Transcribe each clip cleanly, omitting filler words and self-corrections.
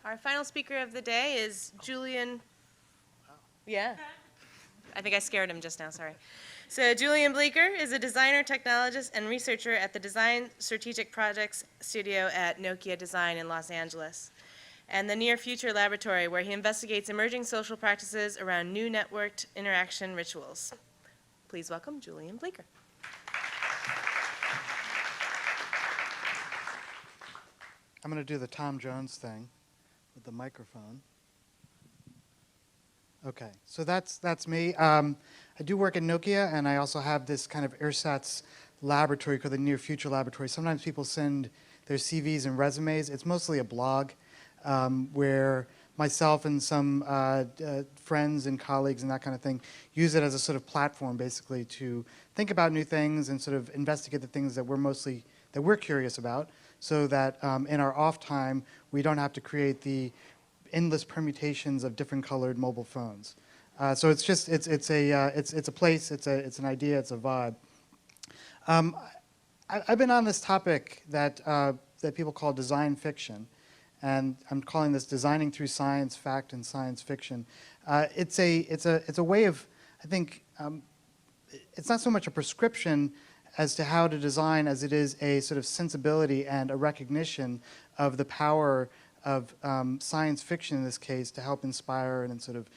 Our final speaker of the day is Julian. Yeah, I think I scared him just now, sorry. So Julian Bleecker is a designer, technologist, and researcher at the Design Strategic Projects Studio at Nokia Design in Los Angeles, and the Near Future Laboratory, where he investigates emerging social practices around new networked interaction rituals. Please welcome Julian Bleecker. I'm going to do the Tom Jones thing with the microphone. Okay, so that's me. I do work at Nokia, and I also have this kind of ersatz laboratory called the Near Future Laboratory. Sometimes people send their CVs and resumes. It's mostly a blog where myself and some friends and colleagues and that kind of thing use it as a sort of platform, basically, to think about new things and sort of investigate the things that we're curious about, so that in our off time we don't have to create the endless permutations of different colored mobile phones. So it's just it's a place, it's an idea, it's a vibe. I've been on this topic that people call design fiction, and I'm calling this designing through science, fact, and science fiction. It's a way of, I think, it's not so much a prescription as to how to design as it is a sort of sensibility and a recognition of the power of science fiction in this case to help inspire and sort of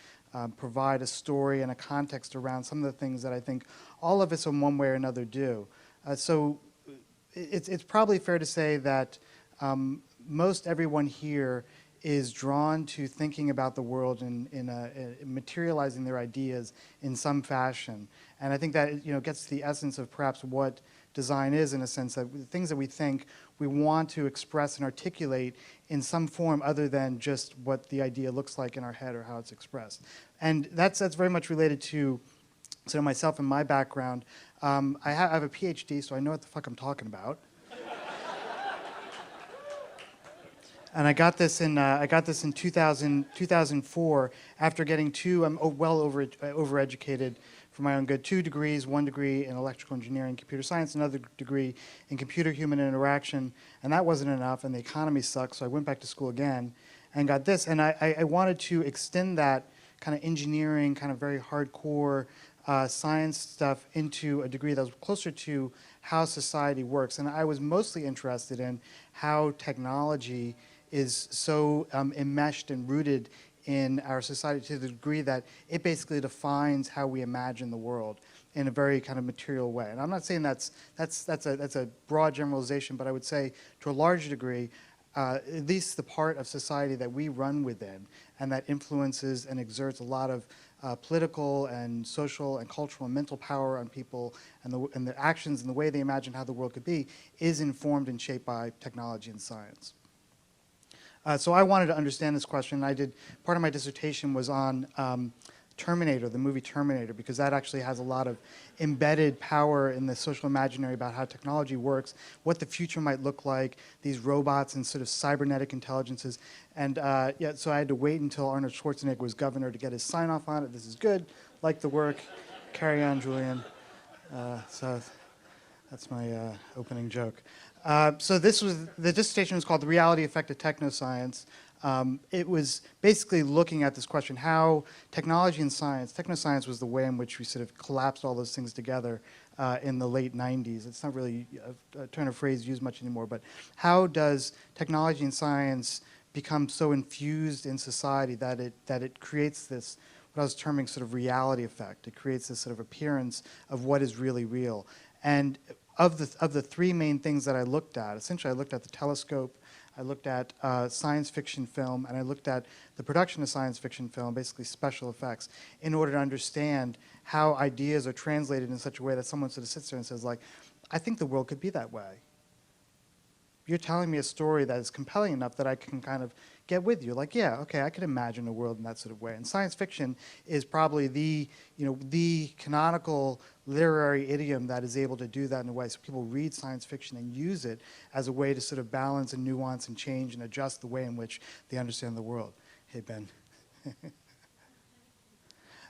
provide a story and a context around some of the things that I think all of us in one way or another do. So it's probably fair to say that most everyone here is drawn to thinking about the world in materializing their ideas in some fashion. And I think that gets to the essence of perhaps what design is, in a sense that the things that we think we want to express and articulate in some form other than just what the idea looks like in our head or how it's expressed. And that's very much related to sort of myself and my background. I have a PhD, so I know what the fuck I'm talking about. And I got this in 2004 after getting two. I'm well overeducated for my own good. 2 degrees, 1 degree in electrical engineering, computer science, another degree in computer-human interaction, and that wasn't enough. And the economy sucked, so I went back to school again and got this. And I wanted to extend that kind of engineering, kind of very hardcore science stuff into a degree that was closer to how society works. And I was mostly interested in how technology is so enmeshed and rooted in our society to the degree that it basically defines how we imagine the world in a very kind of material way. And I'm not saying that's a broad generalization, but I would say to a large degree, at least the part of society that we run within and that influences and exerts a lot of political and social and cultural and mental power on people and the actions and the way they imagine how the world could be is informed and shaped by technology and science. So I wanted to understand this question. Part of my dissertation was on Terminator, the movie Terminator, because that actually has a lot of embedded power in the social imaginary about how technology works, what the future might look like, these robots and sort of cybernetic intelligences. And so I had to wait until Arnold Schwarzenegger was governor to get his sign off on it. This is good, like the work, carry on, Julian. So that's my opening joke. So the dissertation was called The Reality Effect of Technoscience. It was basically looking at this question, how technology and science, technoscience was the way in which we sort of collapsed all those things together in the late 90s. It's not really a turn of phrase used much anymore, but how does technology and science become so infused in society that it creates this, what I was terming sort of reality effect. It creates this sort of appearance of what is really real. And of the 3 main things that I looked at, essentially I looked at the telescope, I looked at science fiction film, and I looked at the production of science fiction film, basically special effects, in order to understand how ideas are translated in such a way that someone sort of sits there and says, like, I think the world could be that way. You're telling me a story that is compelling enough that I can kind of get with you. Like, yeah, okay, I could imagine a world in that sort of way. And science fiction is probably the canonical literary idiom that is able to do that in a way. So people read science fiction and use it as a way to sort of balance and nuance and change and adjust the way in which they understand the world. Hey, Ben.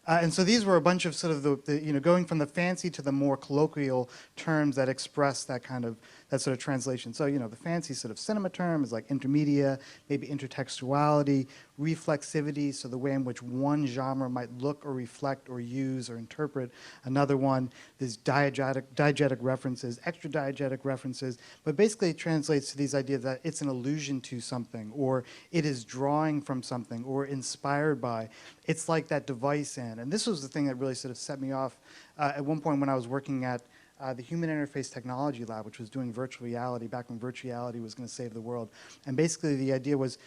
And so these were a bunch of sort of going from the fancy to the more colloquial terms that express that kind of, that sort of translation. So, the fancy sort of cinema term is like intermedia, maybe intertextuality, reflexivity, so the way in which one genre might look or reflect or use or interpret another one. There's diegetic references, extra diegetic references, but basically it translates to these ideas that it's an allusion to something, or it is drawing from something, or inspired by. It's like that device in. And this was the thing that really sort of set me off at one point when I was working at the Human Interface Technology Lab, which was doing virtual reality back when virtual reality was going to save the world. And basically the idea was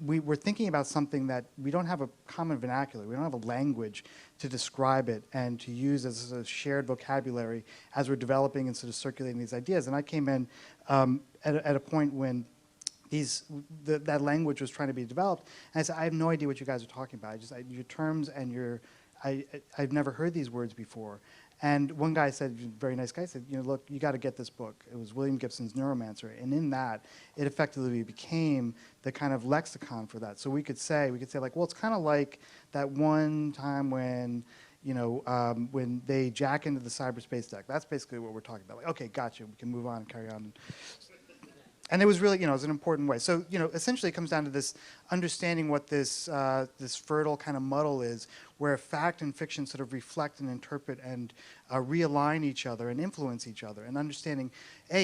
we were thinking about something that we don't have a common vernacular. We don't have a language to describe it and to use as a shared vocabulary as we're developing and sort of circulating these ideas. And I came in at a point when that language was trying to be developed, and I said, I have no idea what you guys are talking about. Your terms and I've never heard these words before. And one guy said, very nice guy, said, look, you got to get this book. It was William Gibson's Neuromancer, and in that, it effectively became the kind of lexicon for that. So we could say like, well, it's kind of like that one time when when they jack into the cyberspace deck. That's basically what we're talking about. Like, okay, gotcha. We can move on and carry on. And it was really, it was an important way. So, essentially it comes down to this understanding what this fertile kind of muddle is, where fact and fiction sort of reflect and interpret and realign each other and influence each other, and understanding,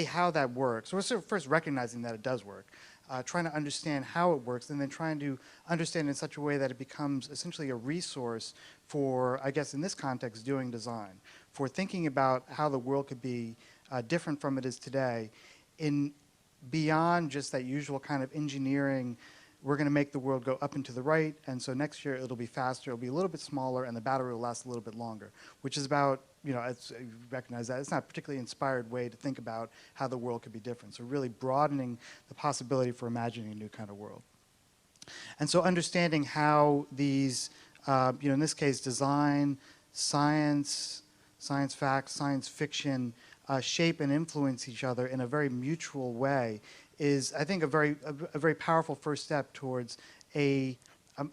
how that works. So we're sort of first recognizing that it does work, trying to understand how it works, and then trying to understand in such a way that it becomes essentially a resource for, I guess in this context, doing design, for thinking about how the world could be different from it is today, beyond just that usual kind of engineering. We're going to make the world go up and to the right, and so next year it'll be faster, it'll be a little bit smaller, and the battery will last a little bit longer, which is about, you recognize that it's not a particularly inspired way to think about how the world could be different. So really broadening the possibility for imagining a new kind of world. And so understanding how these, in this case, design, science fact, science fiction, shape and influence each other in a very mutual way is, I think, a very powerful first step towards I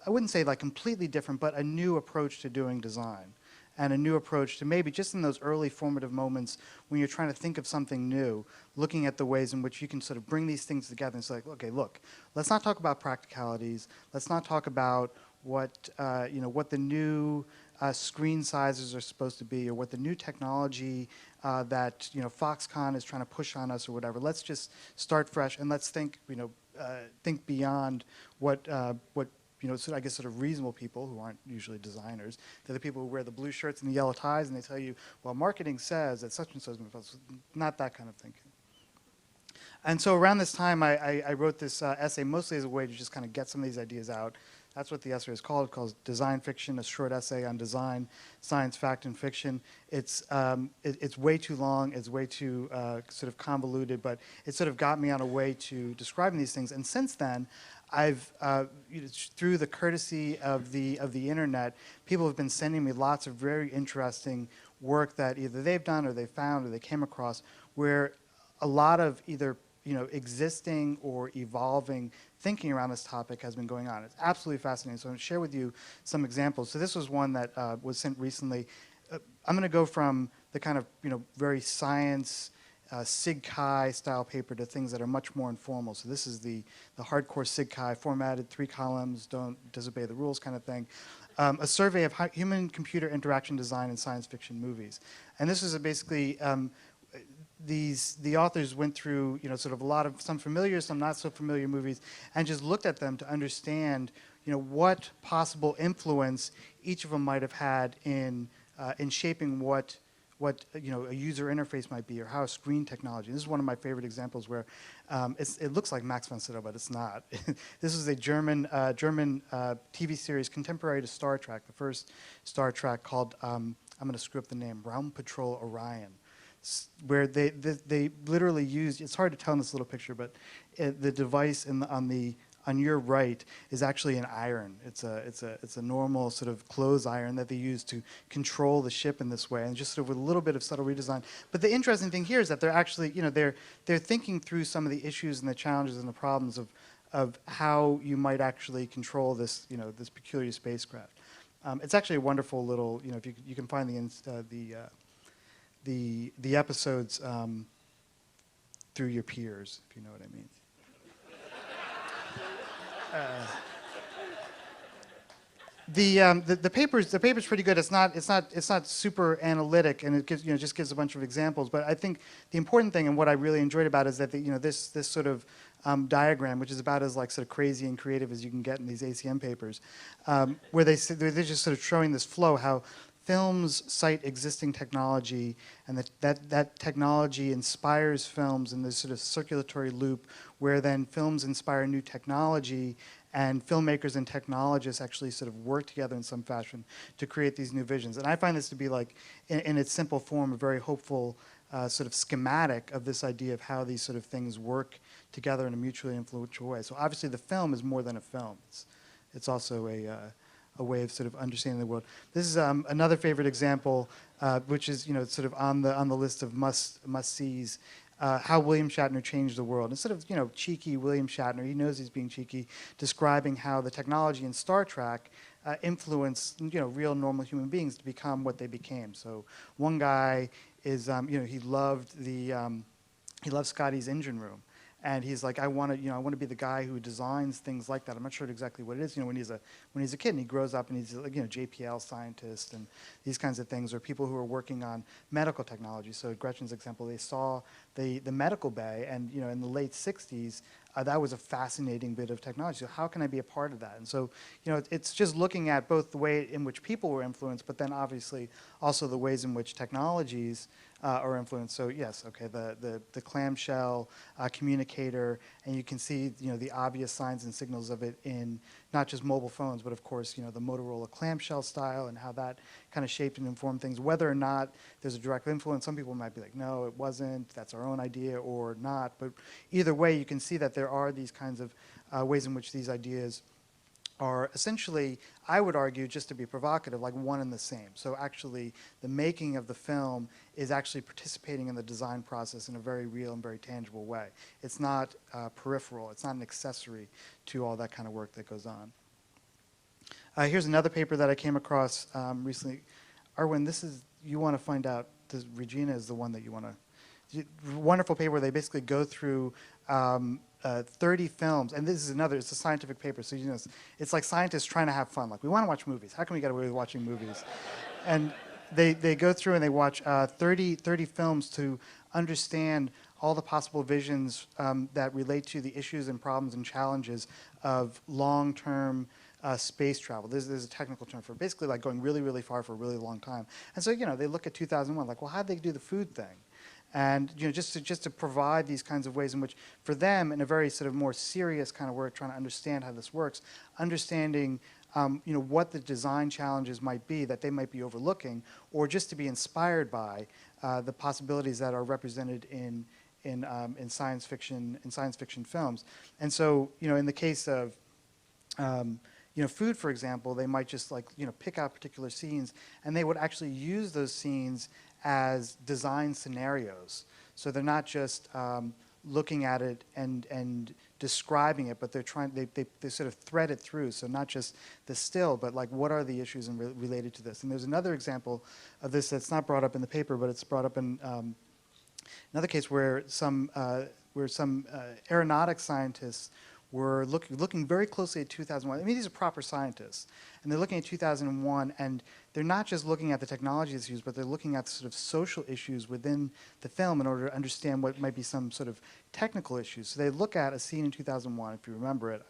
wouldn't say like completely different, but a new approach to doing design, and a new approach to maybe just in those early formative moments when you're trying to think of something new, looking at the ways in which you can sort of bring these things together and say, like, okay, look, let's not talk about practicalities, let's not talk about what the new screen sizes are supposed to be, or what the new technology that Foxconn is trying to push on us or whatever. Let's just start fresh, and let's think think beyond what so I guess sort of reasonable people who aren't usually designers. They're the people who wear the blue shirts and the yellow ties, and they tell you, well, marketing says that such and such, not that kind of thinking. And so around this time, I wrote this essay mostly as a way to just kind of get some of these ideas out. That's what the essay is called. It's called Design Fiction, a short essay on design, science, fact, and fiction. It's way too long. It's way too sort of convoluted, but it sort of got me on a way to describing these things. And since then, I've through the courtesy of the internet, people have been sending me lots of very interesting work that either they've done or they found or they came across, where a lot of either existing or evolving thinking around this topic has been going on. It's absolutely fascinating. So I'm going to share with you some examples. So this was one that was sent recently. I'm going to go from the kind of very science Sig Chi style paper to things that are much more informal. So this is the hardcore Sig Chi, formatted, 3 columns, don't disobey the rules kind of thing. A survey of human-computer interaction design in science fiction movies. And this is basically the authors went through sort of some familiar, some not so familiar movies, and just looked at them to understand what possible influence each of them might have had in shaping what a user interface might be, or how a screen technology. This is one of my favorite examples where it looks like Max von Sydow, but it's not. This is a German TV series contemporary to Star Trek, the first Star Trek, called I'm going to screw up the name, Raum Patrol Orion, where they literally used, it's hard to tell in this little picture, but the device on your right is actually an iron. It's a normal sort of clothes iron that they use to control the ship in this way, and just sort of with a little bit of subtle redesign. But the interesting thing here is that they're actually, they're thinking through some of the issues and the challenges and the problems of how you might actually control this, this peculiar spacecraft. It's actually a wonderful little, if you can find the episodes through your peers, if you know what I mean. The paper's pretty good. It's not super analytic, and it gives just gives a bunch of examples. But I think the important thing and what I really enjoyed about it is that this sort of diagram, which is about as like sort of crazy and creative as you can get in these ACM papers, where they're just sort of showing this flow, how films cite existing technology, and that technology inspires films in this sort of circulatory loop, where then films inspire new technology, and filmmakers and technologists actually sort of work together in some fashion to create these new visions. And I find this to be like, in its simple form, a very hopeful sort of schematic of this idea of how these sort of things work together in a mutually influential way. So obviously the film is more than a film. It's also a way of sort of understanding the world. This is another favorite example, which is sort of on the list of must-sees. How William Shatner changed the world. Instead of cheeky William Shatner, he knows he's being cheeky, describing how the technology in Star Trek influenced real normal human beings to become what they became. So one guy is he loved Scotty's engine room. And he's like, I want to be the guy who designs things like that. I'm not sure exactly what it is. When he's a kid and he grows up and he's like, JPL scientist and these kinds of things, or people who are working on medical technology. So Gretchen's example, they saw the medical bay, and in the late '60s, that was a fascinating bit of technology. So how can I be a part of that? And so it's just looking at both the way in which people were influenced, but then obviously also the ways in which technologies are influenced. So yes, okay, the clamshell communicator, and you can see the obvious signs and signals of it in not just mobile phones, but of course the Motorola clamshell style and how that kind of shaped and informed things. Whether or not there's a direct influence, some people might be like, no, it wasn't. That's our own idea, or not. But either way, you can see that there are these kinds of ways in which these ideas are essentially, I would argue, just to be provocative, like one and the same. So actually, the making of the film is actually participating in the design process in a very real and very tangible way. It's not peripheral. It's not an accessory to all that kind of work that goes on. Here's another paper that I came across recently. Arwen, you want to find out, Regina is the one that you want to, wonderful paper where they basically go through 30 films, and it's a scientific paper, so it's like scientists trying to have fun. Like, we want to watch movies. How can we get away with watching movies? And they go through and they watch 30 films to understand all the possible visions that relate to the issues and problems and challenges of long-term space travel. There's a technical term for it, basically like going really, really far for a really long time. And so they look at 2001, like, well, how'd they do the food thing? And just to provide these kinds of ways in which, for them, in a very sort of more serious kind of work, trying to understand how this works, understanding what the design challenges might be that they might be overlooking, or just to be inspired by the possibilities that are represented in science fiction films. And so in the case of food, for example, they might just pick out particular scenes, and they would actually use those scenes as design scenarios. So they're not just looking at it and describing it, but they sort of thread it through. So not just the still, but like, what are the issues related to this? And there's another example of this that's not brought up in the paper, but it's brought up in another case where some aeronautics scientists were looking very closely at 2001. I mean, these are proper scientists. And they're looking at 2001, and they're not just looking at the technology that's used, but they're looking at the sort of social issues within the film in order to understand what might be some sort of technical issues. So they look at a scene in 2001, if you remember it,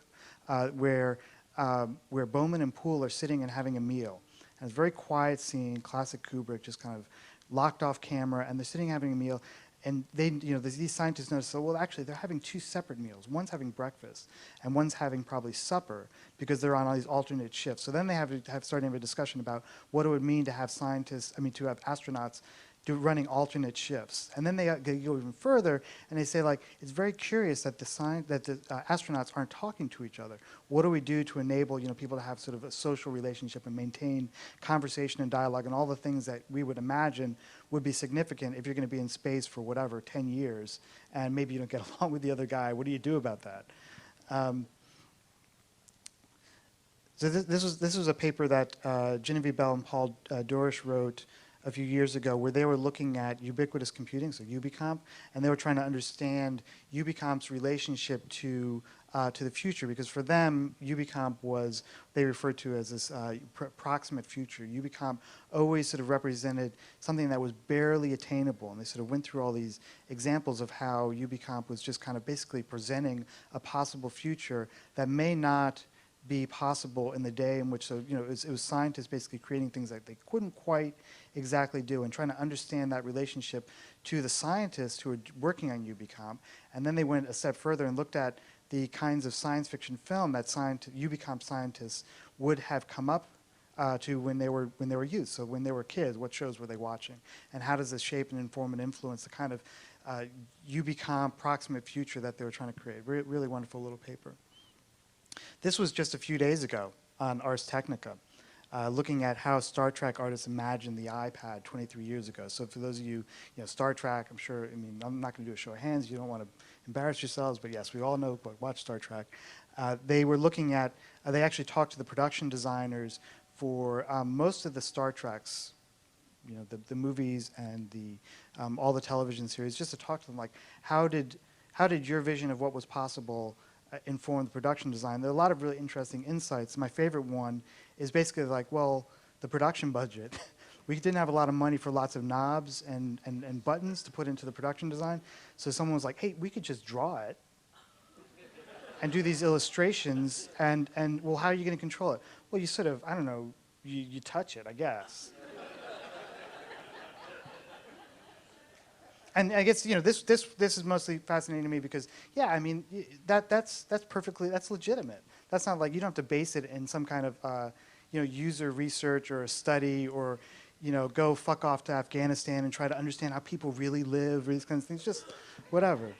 where Bowman and Poole are sitting and having a meal. And it's a very quiet scene, classic Kubrick, just kind of locked off camera, and they're sitting having a meal. And these scientists notice, well, actually, they're having two separate meals. One's having breakfast, and one's having probably supper, because they're on all these alternate shifts. So then they have starting to have a discussion about what it would mean to have to have astronauts running alternate shifts. And then they go even further, and they say, like, it's very curious that the astronauts aren't talking to each other. What do we do to enable people to have sort of a social relationship and maintain conversation and dialogue and all the things that we would imagine would be significant if you're going to be in space for whatever, 10 years, and maybe you don't get along with the other guy? What do you do about that? So this was a paper that Genevieve Bell and Paul Dorish wrote a few years ago, where they were looking at ubiquitous computing, so UbiComp, and they were trying to understand UbiComp's relationship to the future, because for them, UbiComp was, they referred to as this proximate future. UbiComp always sort of represented something that was barely attainable, and they sort of went through all these examples of how UbiComp was just kind of basically presenting a possible future that may not be possible in the day in which, so, you know, it was scientists basically creating things that they couldn't quite exactly do, and trying to understand that relationship to the scientists who were working on UbiComp. And then they went a step further and looked at the kinds of science fiction film that UbiComp scientists would have come up to when they were youth. So when they were kids, what shows were they watching? And how does this shape and inform and influence the kind of UbiComp proximate future that they were trying to create? Really wonderful little paper. This was just a few days ago on Ars Technica, looking at how Star Trek artists imagined the iPad 23 years ago. So for those of you, Star Trek, I'm sure, I mean, I'm not going to do a show of hands. You don't want to embarrass yourselves, but yes, we all know, but watch Star Trek. They were looking at, they actually talked to the production designers for most of the Star Treks, the movies and all the television series, just to talk to them, like, how did your vision of what was possible inform the production design? There are a lot of really interesting insights. My favorite one is basically like, well, the production budget. We didn't have a lot of money for lots of knobs and buttons to put into the production design. So someone was like, hey, we could just draw it and do these illustrations, and well, how are you going to control it? Well, you sort of, I don't know, you touch it, I guess. And I guess, this is mostly fascinating to me because, yeah, I mean, that's legitimate. That's not like, you don't have to base it in some kind of, user research or a study, or, go fuck off to Afghanistan and try to understand how people really live, or these kinds of things, just whatever.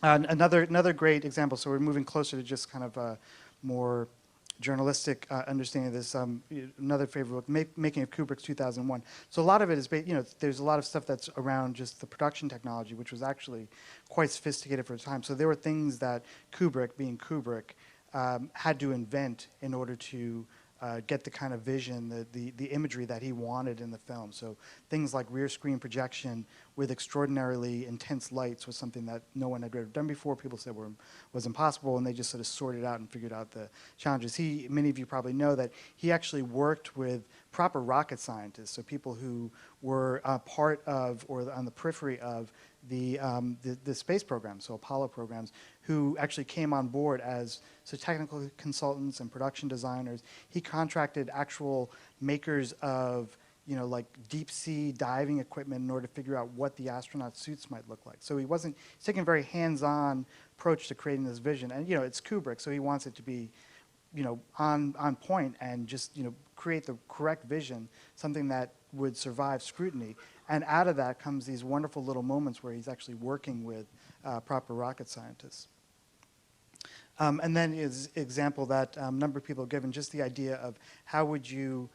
Another great example, so we're moving closer to just kind of a more journalistic understanding of this. Another favorite book, Making of Kubrick's 2001. So a lot of it is, there's a lot of stuff that's around just the production technology, which was actually quite sophisticated for the time. So there were things that Kubrick, being Kubrick, had to invent in order to get the kind of vision, the imagery that he wanted in the film. So things like rear screen projection with extraordinarily intense lights was something that no one had ever done before. People said was impossible, and they just sort of sorted out and figured out the challenges. Many of you probably know that he actually worked with proper rocket scientists, so people who were part of or on the periphery of the space program, so Apollo programs, who actually came on board as technical consultants and production designers. He contracted actual makers of like deep sea diving equipment in order to figure out what the astronaut suits might look like. So he's taking a very hands-on approach to creating this vision. And it's Kubrick, so he wants it to be on point and just create the correct vision, something that would survive scrutiny. And out of that comes these wonderful little moments where he's actually working with proper rocket scientists. And then is example that a number of people have given, just the idea of how would you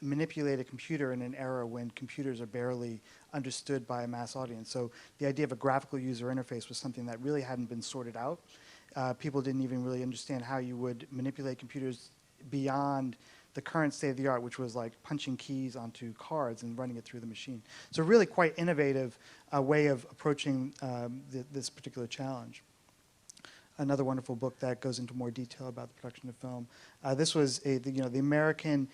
manipulate a computer in an era when computers are barely understood by a mass audience. So the idea of a graphical user interface was something that really hadn't been sorted out. People didn't even really understand how you would manipulate computers beyond the current state of the art, which was like punching keys onto cards and running it through the machine. So really quite innovative way of approaching this particular challenge. Another wonderful book that goes into more detail about the production of film. This was the American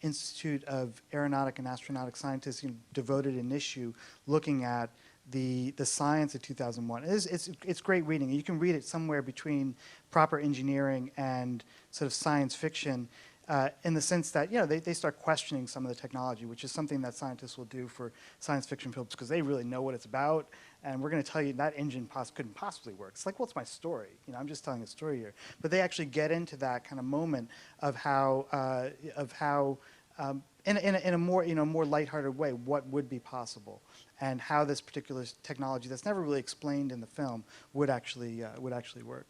Institute of Aeronautic and Astronautic Scientists devoted an issue looking at the science of 2001. It's great reading. You can read it somewhere between proper engineering and sort of science fiction, in the sense that they start questioning some of the technology, which is something that scientists will do for science fiction films because they really know what it's about, and we're going to tell you that engine couldn't possibly work. It's like, well, it's my story. I'm just telling a story here. But they actually get into that kind of moment of how in a more more lighthearted way, what would be possible, and how this particular technology that's never really explained in the film would actually work.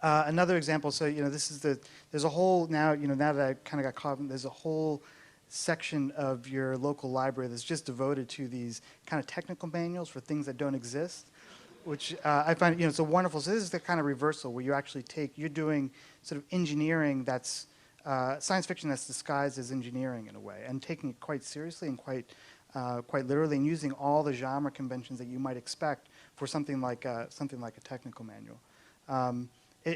Another example, so this is there's a whole, now that I kind of got caught, there's a whole section of your local library that's just devoted to these kind of technical manuals for things that don't exist. which I find, it's a wonderful, so this is the kind of reversal where you actually you're doing sort of engineering that's, science fiction that's disguised as engineering in a way, and taking it quite seriously and quite literally, and using all the genre conventions that you might expect for something like a technical manual.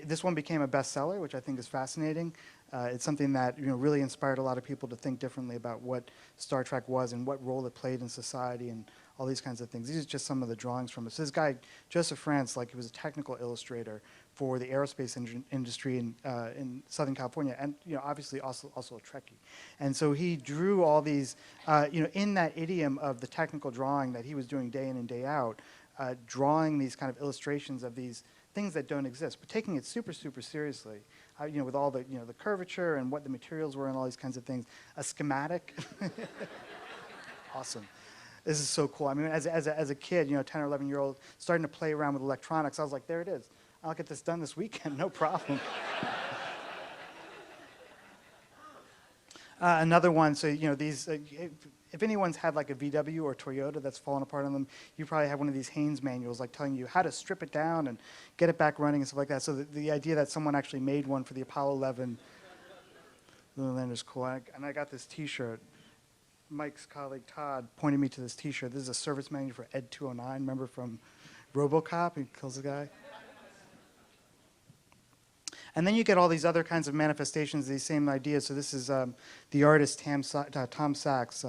This one became a bestseller, which I think is fascinating. It's something that really inspired a lot of people to think differently about what Star Trek was and what role it played in society and all these kinds of things. These are just some of the drawings from it. So this guy, Joseph France, he was a technical illustrator for the aerospace industry in Southern California, and obviously also a Trekkie. And so he drew all these, in that idiom of the technical drawing that he was doing day in and day out, drawing these kind of illustrations of these things that don't exist, but taking it super, super seriously. With all the the curvature and what the materials were and all these kinds of things. A schematic. Awesome. This is so cool. I mean, as a kid, 10 or 11-year-old, starting to play around with electronics, I was like, there it is. I'll get this done this weekend, no problem. Another one, so these, if anyone's had like a VW or Toyota that's fallen apart on them, you probably have one of these Haynes manuals like telling you how to strip it down and get it back running and stuff like that. So the idea that someone actually made one for the Apollo 11 Lunar Lander is cool. And I got this T-shirt. Mike's colleague Todd pointed me to this T-shirt. This is a service manual for Ed 209. Remember from RoboCop? He kills the guy. And then you get all these other kinds of manifestations of these same ideas. So this is the artist Tom Sachs,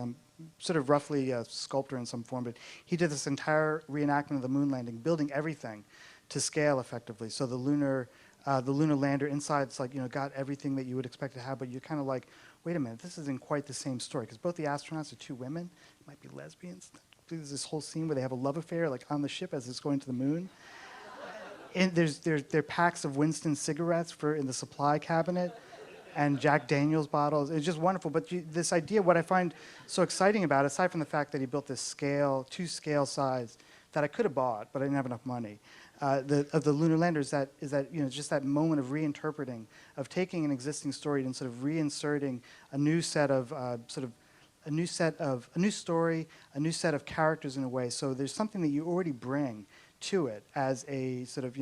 sort of roughly a sculptor in some form, but he did this entire reenactment of the moon landing, building everything to scale effectively. So the lunar lander inside's got everything that you would expect to have, but you're kind of like, wait a minute, this isn't quite the same story, because both the astronauts are two women, might be lesbians. There's this whole scene where they have a love affair on the ship as it's going to the moon. And there are packs of Winston cigarettes in the supply cabinet and Jack Daniels bottles. It's just wonderful. But this idea, what I find so exciting about it, aside from the fact that he built this two-scale size that I could have bought, but I didn't have enough money, of the Lunar Lander is that just that moment of reinterpreting, of taking an existing story and sort of reinserting a new set of a new story, a new set of characters in a way. So there's something that you already bring to it as a sort of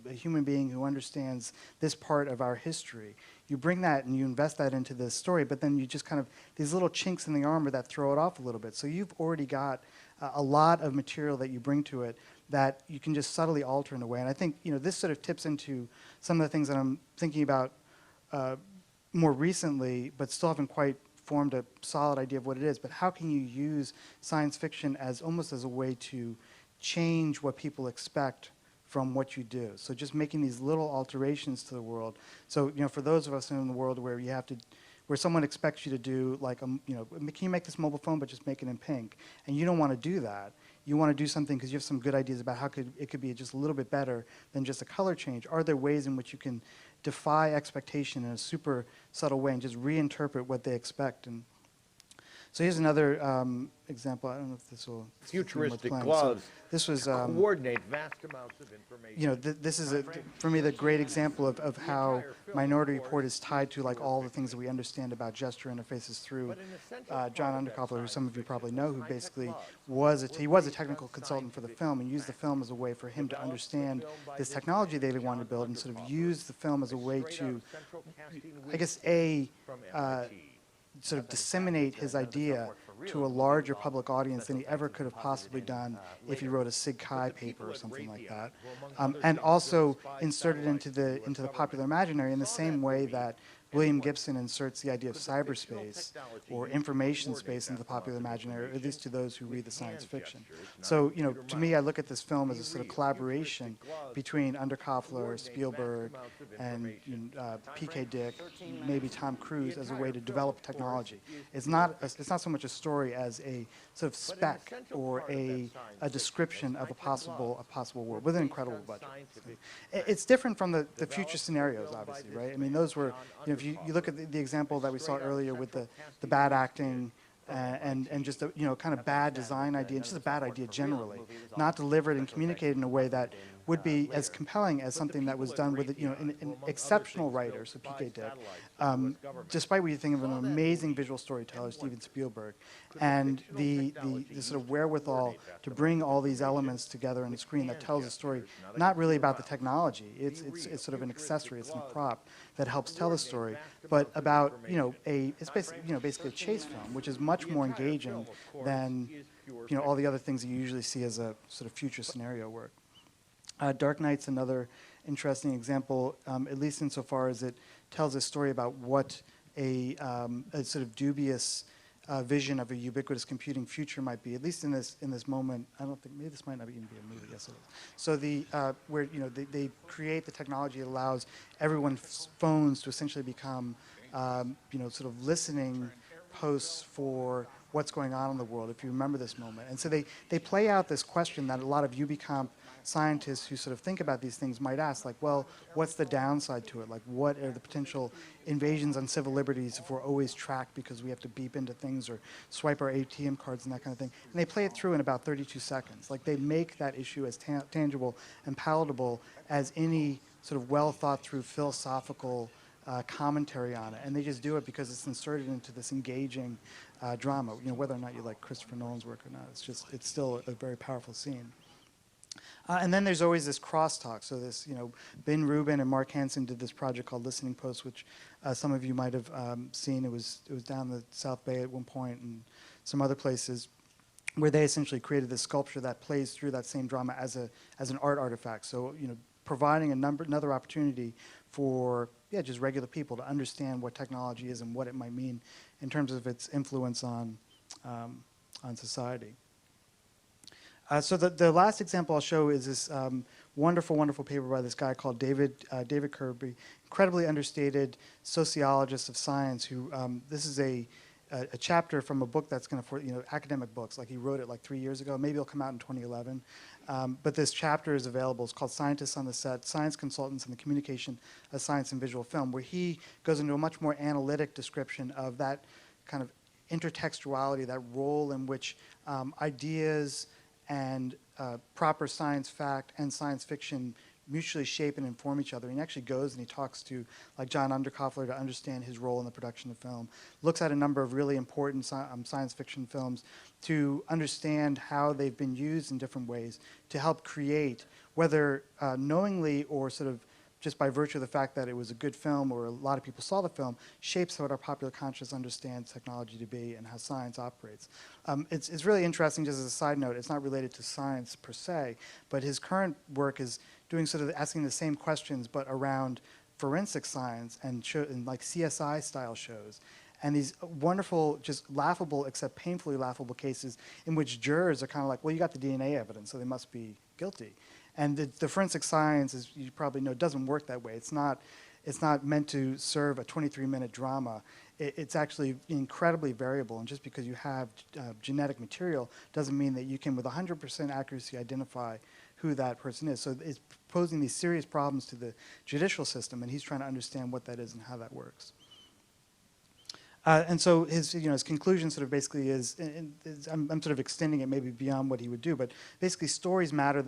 a human being who understands this part of our history. You bring that and you invest that into the story, but then you just kind of these little chinks in the armor that throw it off a little bit. So you've already got a lot of material that you bring to it that you can just subtly alter in a way. And I think this sort of tips into some of the things that I'm thinking about more recently, but still haven't quite formed a solid idea of what it is. But how can you use science fiction as almost as a way to change what people expect from what you do? So just making these little alterations to the world. So for those of us in the world where where someone expects you to do can you make this mobile phone but just make it in pink, and you don't want to do that. You want to do something because you have some good ideas about how it could be just a little bit better than just a color change. Are there ways in which you can defy expectation in a super subtle way and just reinterpret what they expect? And so here's another example. I don't know if this will. Futuristic gloves. So this was. Coordinate vast amounts of information. This is for me the great example of how Minority Report is tied to all the things that we understand about gesture interfaces through John Underkoffler, who some of you probably know, who basically was a technical consultant for the film and used the film as a way for him to understand this technology they wanted to build and sort of use the film as a way to, I guess, sort of disseminate his idea to a larger public audience than he ever could have possibly done if he wrote a Sig Chi paper or something like that, and also inserted into the popular imaginary in the same way that William Gibson inserts the idea of cyberspace or information space into the popular imaginary, or at least to those who read the science fiction. So, to me, I look at this film as a sort of collaboration between Underkoffler, Spielberg, and P.K. Dick, maybe Tom Cruise, as a way to develop technology. It's not so much a story as a sort of spec or a description of a possible world with an incredible budget. It's different from the future scenarios, obviously, right? I mean, those were, if you look at the example that we saw earlier with the bad acting and just a kind of bad design idea, and just a bad idea generally, not delivered and communicated in a way that would be as compelling as something that was done with, an exceptional writer, so P.K. Dick, despite what you think of an amazing visual storyteller, Steven Spielberg, and the sort of wherewithal to bring all these elements together on a screen that tells a story, not really about the technology. It's sort of an accessory, it's a prop that helps tell the story, but about, it's basically a chase film, which is much more engaging than, all the other things that you usually see as a sort of future scenario work. Dark Knight's another interesting example, at least insofar as it tells a story about what a sort of dubious vision of a ubiquitous computing future might be. At least in this moment, I don't think, maybe this might not even be a movie. Yes, it is. So where they create the technology that allows everyone's phones to essentially become sort of listening posts for what's going on in the world, if you remember this moment. And so they play out this question that a lot of UbiComp scientists who sort of think about these things might ask, like, well, what's the downside to it? Like, what are the potential invasions on civil liberties if we're always tracked because we have to beep into things or swipe our ATM cards and that kind of thing? And they play it through in about 32 seconds. Like, they make that issue as tangible and palatable as any sort of well-thought-through philosophical commentary on it, and they just do it because it's inserted into this engaging drama. Whether or not you like Christopher Nolan's work or not, it's still a very powerful scene. And then there's always this crosstalk. So this, Ben Rubin and Mark Hansen did this project called Listening Post, which some of you might have seen. It was down the South Bay at one point and some other places, where they essentially created this sculpture that plays through that same drama as an art artifact. So providing another opportunity for just regular people to understand what technology is and what it might mean in terms of its influence on society. So the last example I'll show is this wonderful, wonderful paper by this guy called David Kirby, incredibly understated sociologist of science. Who this is a chapter from a book that's going to, academic books. Like, he wrote it like 3 years ago. Maybe it'll come out in 2011. But this chapter is available. It's called Scientists on the Set, Science Consultants and the Communication of Science and Visual Film, where he goes into a much more analytic description of that kind of intertextuality, that role in which ideas and proper science fact and science fiction mutually shape and inform each other. And he actually goes and he talks to like John Underkoffler to understand his role in the production of film, looks at a number of really important science fiction films to understand how they've been used in different ways to help create, whether knowingly or sort of just by virtue of the fact that it was a good film or a lot of people saw the film, shapes what our popular conscious understands technology to be and how science operates. It's really interesting, just as a side note, it's not related to science per se, but his current work is doing sort of asking the same questions but around forensic science and like CSI style shows. And these wonderful, just laughable, except painfully laughable cases in which jurors are kind of like, well, you got the DNA evidence, so they must be guilty. And the forensic science, as you probably know, doesn't work that way. It's not meant to serve a 23-minute drama. It's actually incredibly variable, and just because you have genetic material doesn't mean that you can, with 100% accuracy, identify who that person is. So it's posing these serious problems to the judicial system, and he's trying to understand what that is and how that works. And so his conclusion sort of basically is, I'm sort of extending it maybe beyond what he would do, but basically stories matter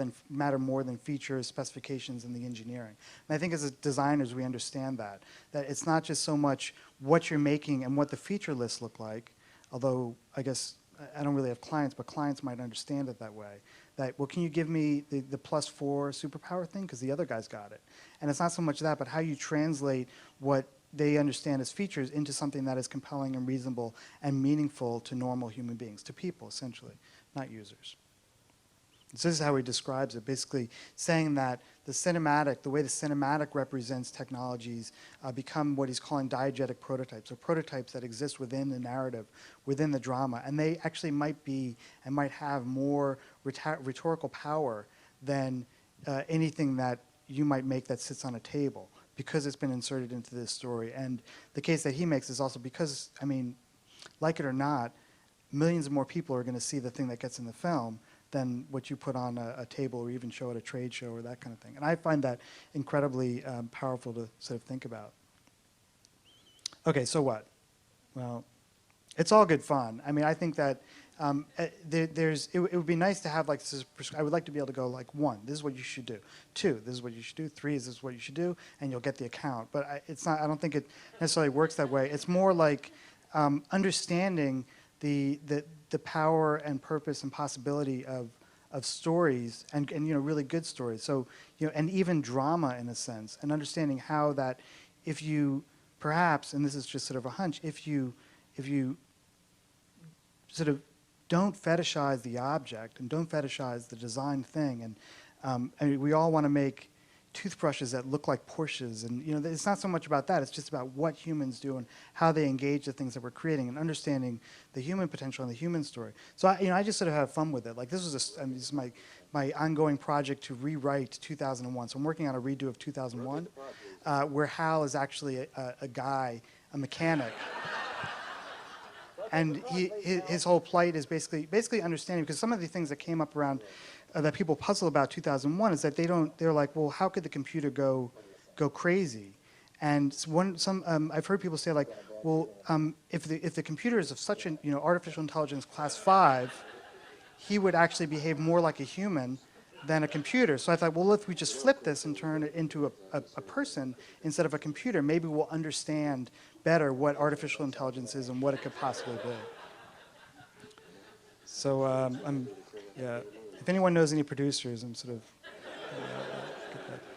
more than features, specifications, and the engineering. And I think as designers we understand that it's not just so much what you're making and what the feature lists look like, although I guess I don't really have clients, but clients might understand it that way. That, well, can you give me the +4 superpower thing? Because the other guy's got it. And it's not so much that, but how you translate what they understand as features into something that is compelling and reasonable and meaningful to normal human beings, to people, essentially, not users. So this is how he describes it, basically saying that the way the cinematic represents technologies become what he's calling diegetic prototypes, or prototypes that exist within the narrative, within the drama, and they actually might be and might have more rhetorical power than anything that you might make that sits on a table, because it's been inserted into this story. And the case that he makes is also because, I mean, like it or not, millions of more people are going to see the thing that gets in the film than what you put on a table or even show at a trade show or that kind of thing. And I find that incredibly powerful to sort of think about. Okay, so what? Well, It's all good fun. I mean, I think that it would be nice to have like I would like to be able to go like 1, this is what you should do. 2, this is what you should do. 3, this is what you should do, and you'll get the account. But it's not. I don't think it necessarily works that way. It's more like understanding the power and purpose and possibility of stories and really good stories. So and even drama in a sense, and understanding how that if you perhaps, and this is just sort of a hunch, if you sort of don't fetishize the object and don't fetishize the design thing, and I mean, we all want to make toothbrushes that look like Porsches, and it's not so much about that. It's just about what humans do and how they engage the things that we're creating, and understanding the human potential and the human story. So I just sort of have fun with it. Like this was this is my ongoing project to rewrite 2001. So I'm working on a redo of 2001, where Hal is actually a guy, a mechanic. And his whole plight is basically understanding, because some of the things that came up around that people puzzle about 2001 is that they're like, well, how could the computer go crazy? And I've heard people say like, well, if the computer is of such an artificial intelligence class 5, he would actually behave more like a human than a computer. So I thought, well, if we just flip this and turn it into a person instead of a computer, maybe we'll understand better what artificial intelligence is and what it could possibly be. So if anyone knows any producers, I'm sort of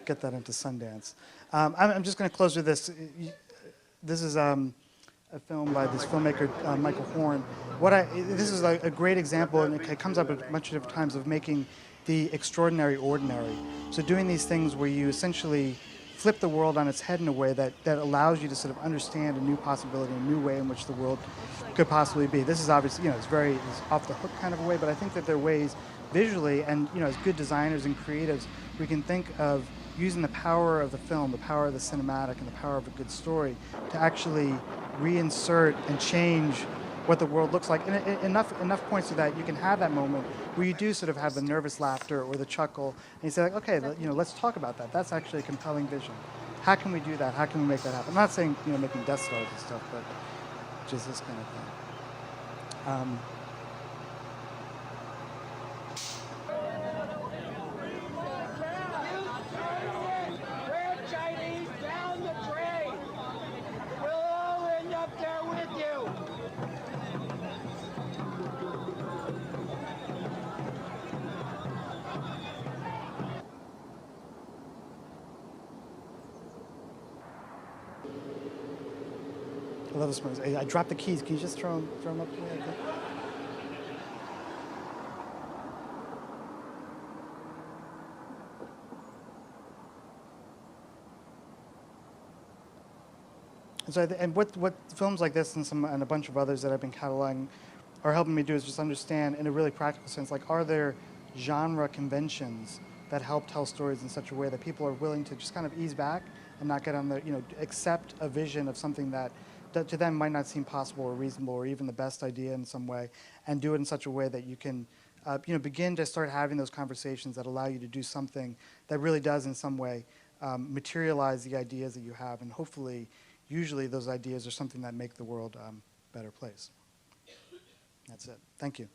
get that into Sundance. I'm just going to close with this. This is a film by this filmmaker, Michael Horn. This is a great example, and it comes up at much different times, of making the extraordinary ordinary. So doing these things where you essentially flip the world on its head in a way that allows you to sort of understand a new possibility, a new way in which the world could possibly be. This is obviously, it's off the hook kind of a way, but I think that there are ways visually, and as good designers and creatives, we can think of using the power of the film, the power of the cinematic, and the power of a good story to actually reinsert and change what the world looks like. And enough points to that you can have that moment where you do sort of have the nervous laughter or the chuckle, and you say like, okay, let's talk about that. That's actually a compelling vision. How can we do that? How can we make that happen? I'm not saying making Death Stars and stuff, but just this kind of thing. I love this. I dropped the keys. Can you just throw them up to me? And what films like this and a bunch of others that I've been cataloging are helping me do is just understand in a really practical sense, like, are there genre conventions that help tell stories in such a way that people are willing to just kind of ease back and not get on the, accept a vision of something that to them might not seem possible or reasonable or even the best idea in some way, and do it in such a way that you can begin to start having those conversations that allow you to do something that really does in some way materialize the ideas that you have, and hopefully, usually those ideas are something that make the world a better place. That's it. Thank you.